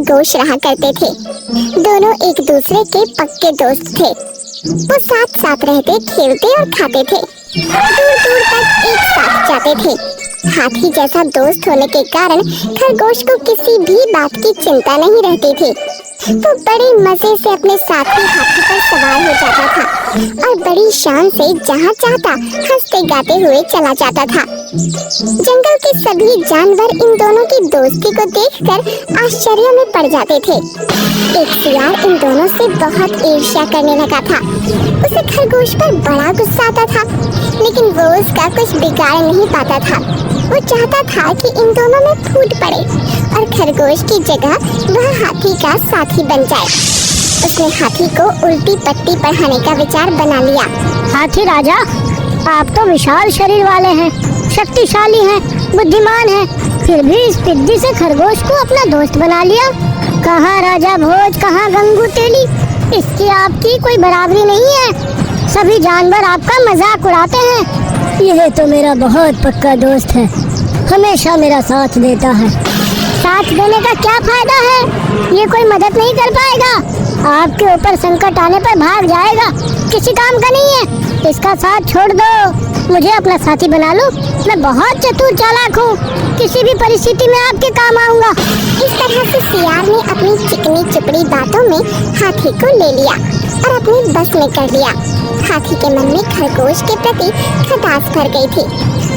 खरगोश रहा करते थे। दोनों एक दूसरे के पक्के दोस्त थे। वो साथ साथ रहते, खेलते और खाते थे। दूर दूर तक एक साथ जाते थे। हाथी जैसा दोस्त होने के कारण खरगोश को किसी भी बात की चिंता नहीं रहती थी। वो बड़े मजे से अपने साथी हाथी पर सवार हो जाता था और बड़ी शान से जहाँ चाहता हंसते गाते हुए चला जाता था। जंगल के सभी जानवर इन दोनों की दोस्ती को देखकर आश्चर्य में पड़ जाते थे। एक सियार इन दोनों से बहुत ईर्ष्या करने लगा था। उसे खरगोश पर बड़ा गुस्सा आता था, लेकिन वो उसका कुछ बिगाड़ नहीं पाता था। वो चाहता था कि इन दोनों में फूट पड़े और खरगोश की जगह वह हाथी का साथी बन जाए। उसने हाथी को उल्टी पट्टी पढ़ाने का विचार बना लिया। हाथी राजा, आप तो विशाल शरीर वाले हैं, शक्तिशाली हैं, बुद्धिमान हैं, फिर भी इस टिड्डी से खरगोश को अपना दोस्त बना लिया। कहाँ राजा भोज, कहाँ गंगू तेली, इसकी आपकी कोई बराबरी नहीं है। सभी जानवर आपका मजाक उड़ाते हैं। यह तो मेरा बहुत पक्का दोस्त है, हमेशा मेरा साथ देता है। साथ देने का क्या फायदा है? ये कोई मदद नहीं कर पाएगा। आपके ऊपर संकट आने पर भाग जाएगा, किसी काम का नहीं है। इसका साथ छोड़ दो, मुझे अपना साथी बना लो। मैं बहुत चतुर चालाक हूँ, किसी भी परिस्थिति में आपके काम आऊंगा। इस तरह से सियार ने अपनी चिकनी चुपड़ी बातों में हाथी को ले लिया और अपनी बस में कर लिया। हाथी के मन में खरगोश के प्रति खटास भर गई थी।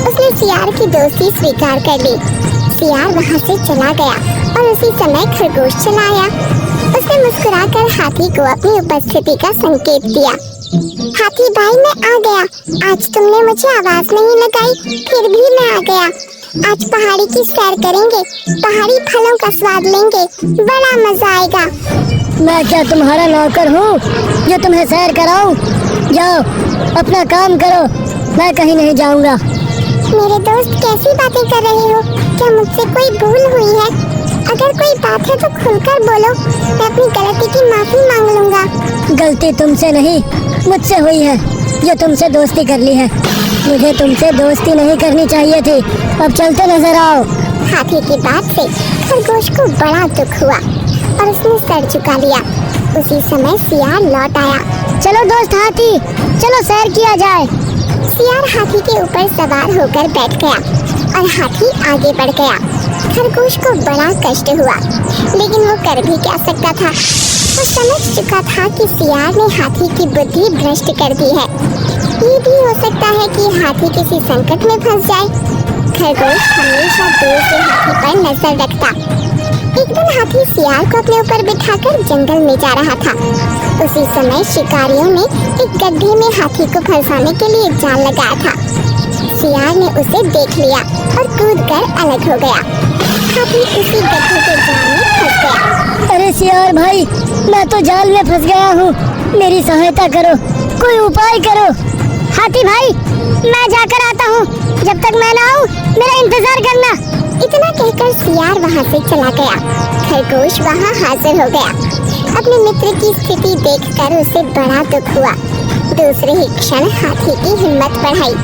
उसने सियार की दोस्ती स्वीकार कर ली। सियार वहाँ से चला गया और उसी समय खरगोश चला आया। उसने मुस्कुराकर हाथी को अपनी उपस्थिति का संकेत दिया। हाथी भाई, मैं आ गया। आज तुमने मुझे आवाज नहीं लगाई, फिर भी मैं आ गया। आज पहाड़ी की सैर करेंगे, पहाड़ी फलों का स्वाद लेंगे, बड़ा मजा आएगा। मैं क्या तुम्हारा नौकर हूँ जो तुम्हें सैर कराऊं? जाओ अपना काम करो, मैं कहीं नहीं जाऊंगा। मेरे दोस्त, कैसी बातें कर रहे हो? क्या मुझसे कोई भूल हुई है? अगर कोई बात है तो खुलकर बोलो, मैं अपनी गलती की माफी मांग लूंगा। गलती तुमसे नहीं, मुझसे हुई है जो तुमसे दोस्ती कर ली है। मुझे तुमसे दोस्ती नहीं करनी चाहिए थी। अब चलते नजर आओ। हाथी की बात से खरगोश को बड़ा दुख हुआ और उसने सर झुका लिया। उसी समय सियार लौट आया। चलो दोस्त हाथी, चलो सैर किया जाए। सियार हाथी के ऊपर सवार होकर बैठ गया और हाथी आगे बढ़ गया। खरगोश को बड़ा कष्ट हुआ, लेकिन वो कर भी क्या सकता था। वो समझ चुका था कि सियार ने हाथी की बुद्धि भ्रष्ट कर दी है। ये भी हो सकता है कि हाथी किसी संकट में फंस जाए। खरगोश हमेशा दूर से हाथी पर नजर रखता। एक दिन हाथी सियार को अपने ऊपर बिठाकर जंगल में जा रहा था। उसी समय शिकारियों ने एक गड्ढे में हाथी को फंसाने के लिए जाल लगाया था। सियार ने उसे देख लिया और कूदकर अलग हो गया। हाथी उसी गड्ढे के जाल में फंस गया। अरे सियार भाई, मैं तो जाल में फंस गया हूँ, मेरी सहायता करो, कोई उपाय करो। हाथी भाई, मैं जाकर आता हूँ, जब तक मैं ना आऊँ मेरा इंतजार करना। इतना कहकर सियार वहाँ से चला गया। खरगोश वहाँ हाजिर हो गया। अपने मित्र की स्थिति देखकर उसे बड़ा दुख हुआ। दूसरे ही क्षण हाथी की हिम्मत बढ़ाई।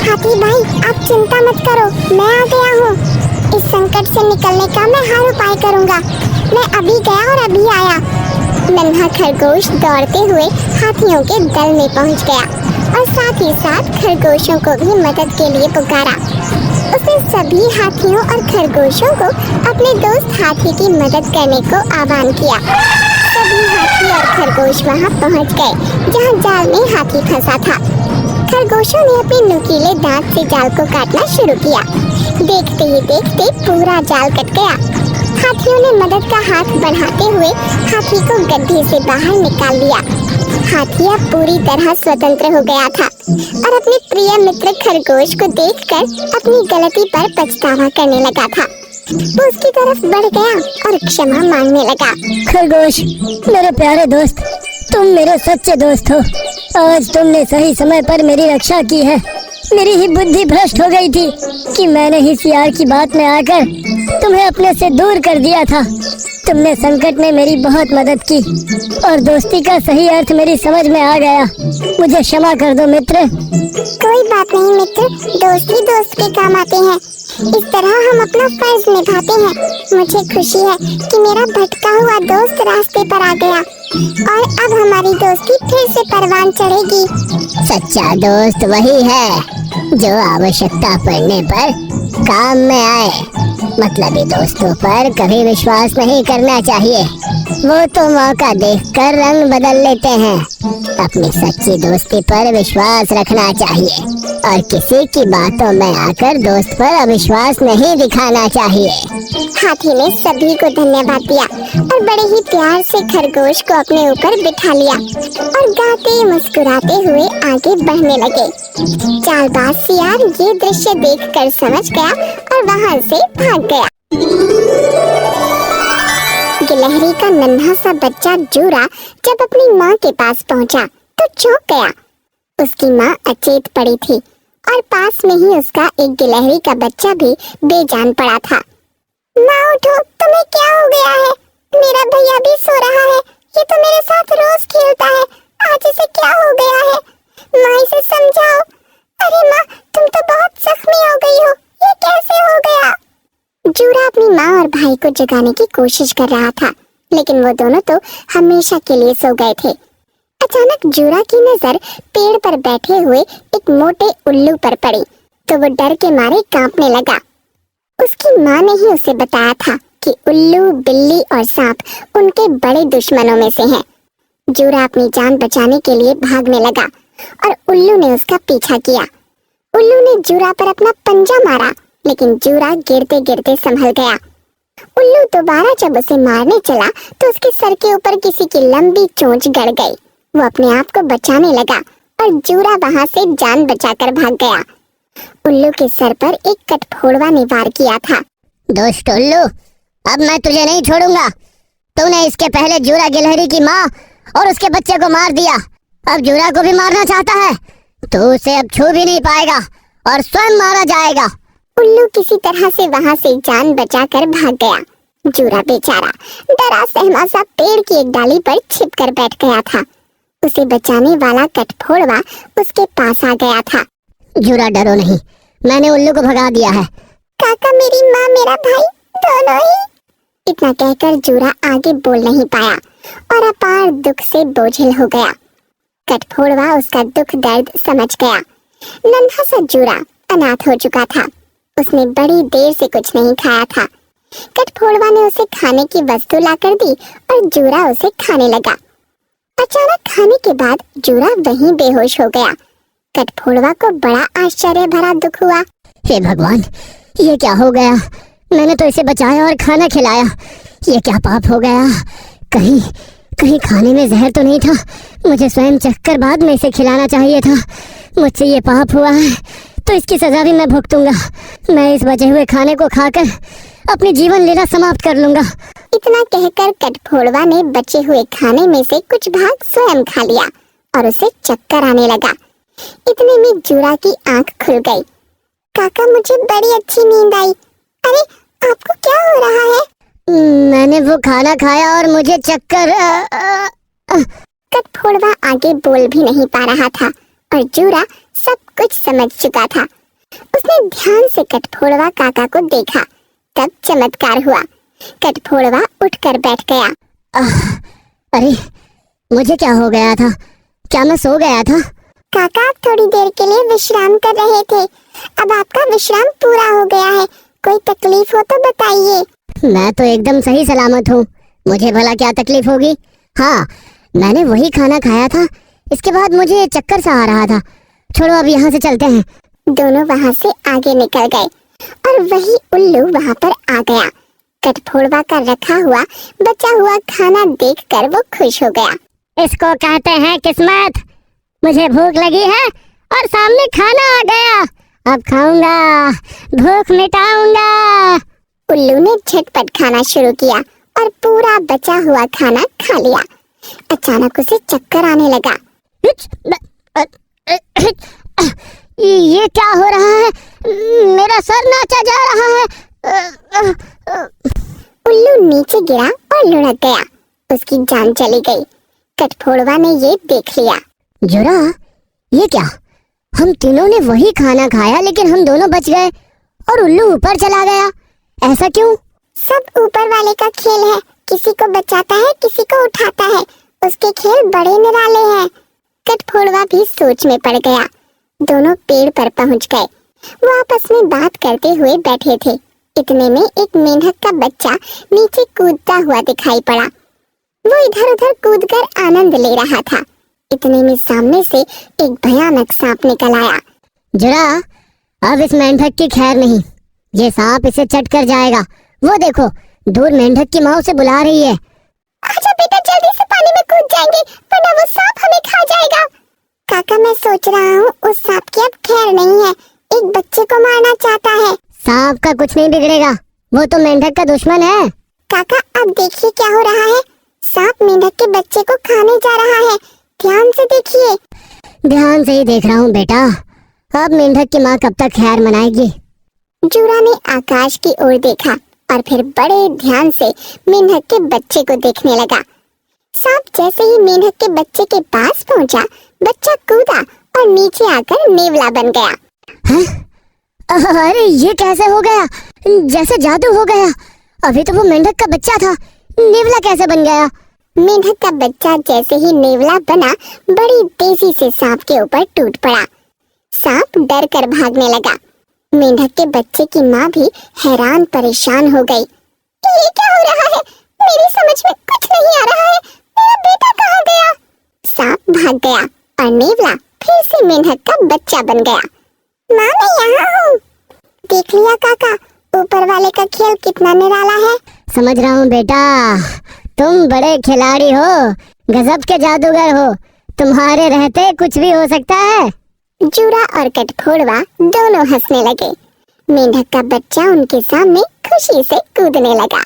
हाथी भाई, आप चिंता मत करो, मैं आ गया हूँ। इस संकट से निकलने का मैं हर उपाय करूँगा। मैं अभी गया और अभी आया। नन्हा खरगोश दौड़ते हुए हाथियों के दल में पहुँच गया और साथ ही साथ खरगोशों को भी मदद के लिए पुकारा। उसने सभी हाथियों और खरगोशों को अपने दोस्त हाथी की मदद करने को आह्वान किया। सभी हाथी और खरगोश वहां पहुंच गए जहां जाल में हाथी फंसा था। खरगोशों ने अपने नुकीले दांत से जाल को काटना शुरू किया। देखते ही देखते पूरा जाल कट गया। हाथियों ने मदद का हाथ बढ़ाते हुए हाथी को गड्ढे से बाहर निकाल लिया। हाथी अब पूरी तरह स्वतंत्र हो गया था और अपने प्रिय मित्र खरगोश को देखकर अपनी गलती पर पछतावा करने लगा था। वो उसकी तरफ बढ़ गया और क्षमा मांगने लगा। खरगोश, मेरे प्यारे दोस्त, तुम मेरे सच्चे दोस्त हो। आज तुमने सही समय पर मेरी रक्षा की है। मेरी ही बुद्धि भ्रष्ट हो गई थी कि मैंने ही सियार की बात में आकर तुम्हें अपने से दूर कर दिया था। तुमने संकट में मेरी बहुत मदद की और दोस्ती का सही अर्थ मेरी समझ में आ गया। मुझे क्षमा कर दो मित्र। कोई बात नहीं मित्र, दोस्त ही दोस्त के काम आते हैं। इस तरह हम अपना फर्ज निभाते हैं। मुझे खुशी है कि मेरा भटका हुआ दोस्त रास्ते पर आ गया और अब हमारी दोस्ती फिर से परवान चढ़ेगी। सच्चा दोस्त वही है जो आवश्यकता पड़ने पर काम में आए। मतलबी दोस्तों पर कभी विश्वास नहीं करना चाहिए, वो तो मौका देखकर रंग बदल लेते हैं। अपनी सच्ची दोस्ती पर विश्वास रखना चाहिए और किसी की बातों में आकर दोस्त पर अविश्वास नहीं दिखाना चाहिए। हाथी ने सभी को धन्यवाद दिया और बड़े ही प्यार से खरगोश को अपने ऊपर बिठा लिया और गाते मुस्कुराते हुए आगे बढ़ने लगे। चालबाज सियार ये दृश्य देखकर समझ गया और वहाँ से भाग गया। गिलहरी का नन्हा सा बच्चा जूरा जब अपनी माँ के पास पहुँचा तो चौंक गया। उसकी माँ अचेत पड़ी थी और पास में ही उसका एक गिलहरी का बच्चा भी बेजान पड़ा था। माँ उठो, तुम्हें क्या हो गया है? मेरा भैया भी सो रहा है, ये तो मेरे साथ रोज खेलता है, आज इसे क्या हो गया है? माँ इसे समझाओ। अरे माँ, तुम तो बहुत जख्मी हो गई हो, ये कैसे हो गया? जूरा अपनी माँ और भाई को जगाने की कोशिश कर रहा था, लेकिन वो दोनों तो हमेशा के लिए सो गए थे। अचानक जूरा की नजर पेड़ पर बैठे हुए एक मोटे उल्लू पर पड़ी तो वो डर के मारे कांपने लगा। उसकी माँ ने ही उसे बताया था कि उल्लू, बिल्ली और सांप उनके बड़े दुश्मनों में से हैं। जूरा अपनी जान बचाने के लिए भागने लगा और उल्लू ने उसका पीछा किया। उल्लू ने जूरा पर अपना पंजा मारा, लेकिन जूरा गिरते गिरते संभल गया। उल्लू दोबारा जब उसे मारने चला तो उसके सर के ऊपर किसी की लंबी चोंच गड़ गई। वो अपने आप को बचाने लगा और जूरा वहाँ से जान बचाकर भाग गया। उल्लू के सर पर एक कटफोड़वा ने वार किया था। दोस्त उल्लू, अब मैं तुझे नहीं छोड़ूंगा। तूने इसके पहले जूरा गिलहरी की माँ और उसके बच्चे को मार दिया, अब जूरा को भी मारना चाहता है। तू उसे अब छू भी नहीं पाएगा और स्वयं मारा जाएगा। उल्लू किसी तरह से वहाँ से जान बचाकर भाग गया। जूरा बेचारा डरा सहमा सा पेड़ की एक डाली पर छिपकर बैठ गया था। उसे बचाने वाला कटफोड़वा उसके पास आ गया था। जूरा, डरो नहीं, मैंने उल्लू को भगा दिया है। काका, मेरी माँ, मेरा भाई दोनों ही। इतना कहकर जूरा आगे बोल नहीं पाया और अपार दुख से बोझिल हो गया। कटफोड़वा उसका दुख दर्द समझ गया। नन्हा सा जूरा अनाथ हो चुका था। उसने बड़ी देर से कुछ नहीं खाया था। कटफोड़वा ने उसे खाने की वस्तु लाकर दी और जूरा उसे खाने लगा। अचानक खाने के बाद जूरा वहीं बेहोश हो गया। कटफोड़वा को बड़ा आश्चर्य भरा दुख हुआ। हे भगवान, ये क्या हो गया? मैंने तो इसे बचाया और खाना खिलाया, ये क्या पाप हो गया? कहीं कहीं खाने में जहर तो नहीं था? मुझे स्वयं चखकर बाद में इसे खिलाना चाहिए था। मुझसे ये पाप हुआ है तो इसकी सजा भी मैं भुगतूंगा। मैं इस बचे हुए खाने को खाकर अपनी जीवन लीला समाप्त कर लूंगा। इतना कहकर कटफोड़वा ने बचे हुए खाने में से कुछ भाग स्वयं खा लिया और उसे चक्कर आने लगा। इतने में जूरा की आंख खुल गई। काका, मुझे बड़ी अच्छी नींद आई। अरे, आपको क्या हो रहा है? मैंने वो खाना खाया और मुझे चक्कर। कटफोड़वा आगे बोल भी नहीं पा रहा था और जूरा सब कुछ समझ चुका था। उसने ध्यान से कटफोड़वा काका को देखा, तब चमत्कार हुआ। कटफोड़वा उठकर बैठ गया। अरे, मुझे क्या हो गया था? क्या मैं सो गया था? काका, आप थोड़ी देर के लिए विश्राम कर रहे थे, अब आपका विश्राम पूरा हो गया है। कोई तकलीफ हो तो बताइए। मैं तो एकदम सही सलामत हूँ, मुझे भला क्या तकलीफ होगी? हाँ, मैंने वही खाना खाया था, इसके बाद मुझे चक्कर सा आ रहा था। छोड़ो, अब यहाँ से चलते हैं। दोनों वहाँ से आगे निकल गए और वही उल्लू वहाँ पर आ गया। कटफोड़वा का रखा हुआ बचा हुआ खाना देखकर वो खुश हो गया। इसको कहते हैं किस्मत। मुझे भूख लगी है और सामने खाना आ गया, अब खाऊंगा, भूख मिटाऊंगा। उल्लू ने झटपट खाना शुरू किया और पूरा बचा हुआ खाना खा लिया। अचानक उसे चक्कर आने लगा। ये क्या हो रहा है? मेरा सर नाचा जा रहा है। उल्लू नीचे गिरा और लुढ़क गया। उसकी जान चली गई। कटफोड़वा ने ये देख लिया। जूरा, ये क्या? हम तीनों ने वही खाना खाया लेकिन हम दोनों बच गए और उल्लू ऊपर चला गया। ऐसा क्यों? सब ऊपर वाले का खेल है, किसी को बचाता है किसी को उठाता है, उसके खेल बड़े निराले हैं। कठफोड़वा भी सोच में पड़ गया। दोनों पेड़ पर पहुंच गए। वो आपस में बात करते हुए बैठे थे। इतने में एक मेंढक का बच्चा नीचे कूदता हुआ दिखाई पड़ा। वो इधर उधर कूदकर आनंद ले रहा था। इतने में सामने से एक भयानक सांप निकल आया। जरा अब इस मेंढक की खैर नहीं, ये सांप इसे चट कर जाएगा। वो देखो, दूर मेंढक की माँ उसे बुला रही है। आजा बेटा, जल्दी से पानी में कूद जाएंगे वरना वो सांप हमें खा जाएगा। काका मैं सोच रहा हूँ उस सांप की अब खैर नहीं है, एक बच्चे को मारना चाहता है। सांप का कुछ नहीं बिगड़ेगा, वो तो मेंढक का दुश्मन है। काका अब देखिए क्या हो रहा है, सांप मेंढक के बच्चे को खाने जा रहा है। ध्यान से देखिए। ध्यान से ही देख रहा हूँ बेटा। अब मेंढक की माँ कब तक खैर मनाएगी? जूरा ने आकाश की ओर देखा और फिर बड़े ध्यान से मेंढक के बच्चे को देखने लगा। सांप जैसे ही मेंढक के बच्चे के पास पहुंचा, बच्चा कूदा और नीचे आकर नेवला बन गया। हैं? अरे ये कैसे हो गया? जैसे जादू हो गया। अभी तो वो मेंढक का बच्चा था, नेवला कैसे बन गया? मेंढक का बच्चा जैसे ही नेवला बना, बड़ी तेजी से सांप के ऊपर टूट पड़ा। सांप डर कर भागने लगा। मेंढक के बच्चे की माँ भी हैरान परेशान हो गई। ये क्या हो रहा है? मेरी समझ में कुछ नहीं आ रहा है। मेरा बेटा कहाँ गया? सांप भाग गया और नेवला फिर से मेंढक का बच्चा बन गया। माँ मैं यहाँ हूँ। देख लिया काका, ऊपर वाले का खेल कितना निराला है। समझ रहा हूँ बेटा, तुम बड़े खिलाड़ी हो, गजब के जादूगर हो। तुम्हारे रहते कुछ भी हो सकता है। जूरा और कठफोड़वा दोनों हंसने लगे। मेंढक का बच्चा उनके सामने खुशी से कूदने लगा।